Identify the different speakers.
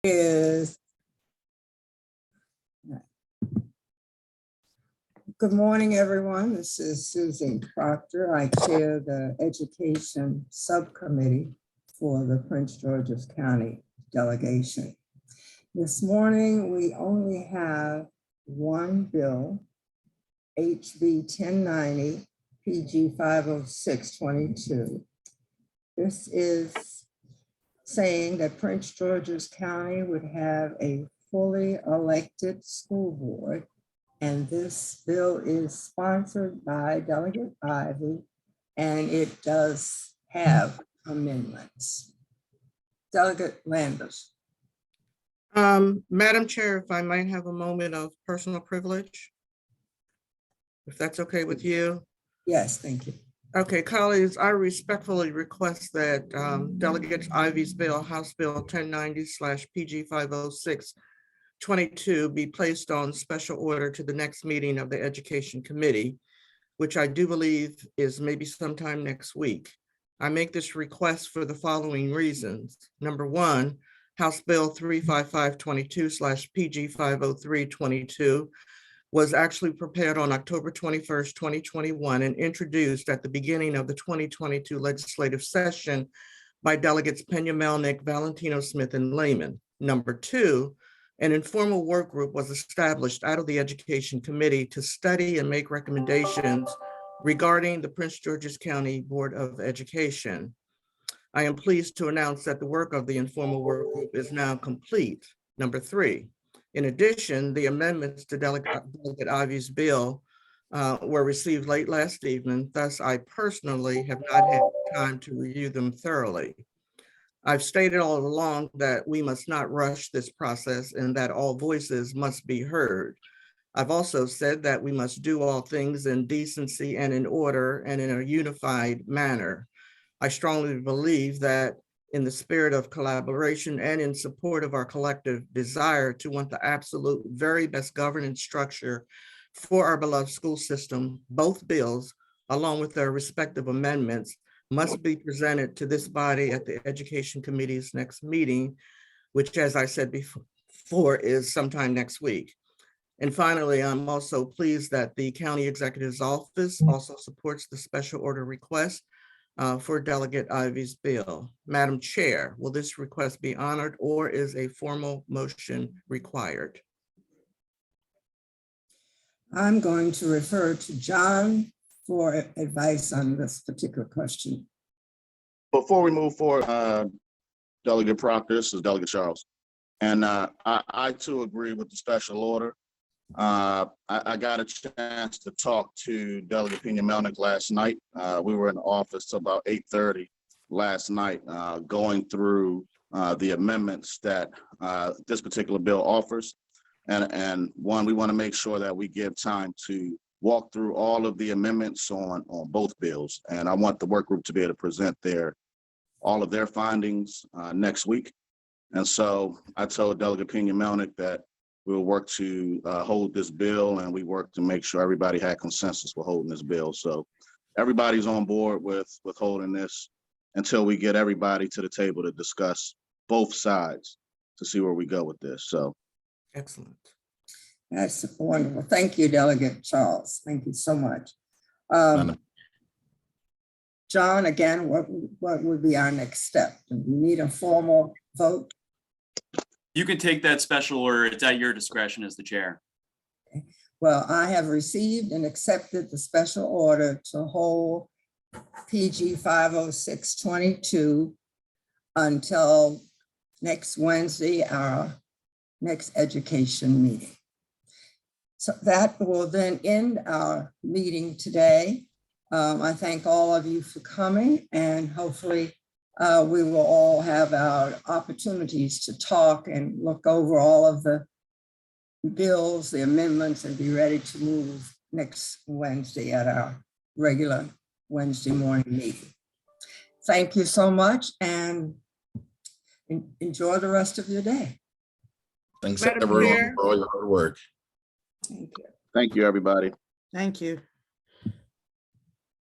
Speaker 1: Is good morning, everyone. This is Susan Proctor. I chair the Education Subcommittee for the Prince George's County delegation. This morning, we only have one bill, HB 1090, PG 50622. This is saying that Prince George's County would have a fully elected school board. And this bill is sponsored by Delegate Ivy, and it does have amendments. Delegate Landers.
Speaker 2: Madam Chair, if I might have a moment of personal privilege, if that's okay with you.
Speaker 1: Yes, thank you.
Speaker 2: Okay, colleagues, I respectfully request that Delegate Ivy's bill, House Bill 1090/PG 50622 be placed on special order to the next meeting of the Education Committee, which I do believe is maybe sometime next week. I make this request for the following reasons. Number one, House Bill 35522/PG 50322 was actually prepared on October 21st, 2021 and introduced at the beginning of the 2022 legislative session by Delegates Pena Melnick, Valentino Smith, and Lehman. Number two, an informal work group was established out of the Education Committee to study and make recommendations regarding the Prince George's County Board of Education. I am pleased to announce that the work of the informal work group is now complete. Number three, in addition, the amendments to Delegate Ivy's bill were received late last evening. Thus, I personally have not had time to review them thoroughly. I've stated all along that we must not rush this process and that all voices must be heard. I've also said that we must do all things in decency and in order and in a unified manner. I strongly believe that in the spirit of collaboration and in support of our collective desire to want the absolute very best governance structure for our beloved school system, both bills, along with their respective amendments, must be presented to this body at the Education Committee's next meeting, which, as I said before, is sometime next week. And finally, I'm also pleased that the County Executive's Office also supports the special order request for Delegate Ivy's bill. Madam Chair, will this request be honored or is a formal motion required?
Speaker 1: I'm going to refer to John for advice on this particular question.
Speaker 3: Before we move forward, Delegate Proctor, this is Delegate Charles. And I too agree with the special order. I got a chance to talk to Delegate Pena Melnick last night. We were in the office till about 8:30 last night, going through the amendments that this particular bill offers. And one, we want to make sure that we give time to walk through all of the amendments on both bills. And I want the work group to be able to present all of their findings next week. And so I told Delegate Pena Melnick that we'll work to hold this bill, and we work to make sure everybody had consensus for holding this bill. So everybody's on board with holding this until we get everybody to the table to discuss both sides to see where we go with this. So
Speaker 2: excellent.
Speaker 1: That's wonderful. Thank you, Delegate Charles. Thank you so much. John, again, what would be our next step? Do we need a formal vote?
Speaker 4: You can take that special order. It's at your discretion as the chair.
Speaker 1: Okay. Well, I have received and accepted the special order to hold PG 50622 until next Wednesday, our next education meeting. So that will then end our meeting today. I thank all of you for coming, and hopefully we will all have our opportunities to talk and look over all of the bills, the amendments, and be ready to move next Wednesday at our regular Wednesday morning meeting. Thank you so much, and enjoy the rest of your day.
Speaker 5: Thanks
Speaker 2: Madam
Speaker 5: everyone
Speaker 2: Chair.
Speaker 5: for all your hard work.
Speaker 1: Thank you.
Speaker 3: thank you, everybody.
Speaker 2: Thank you.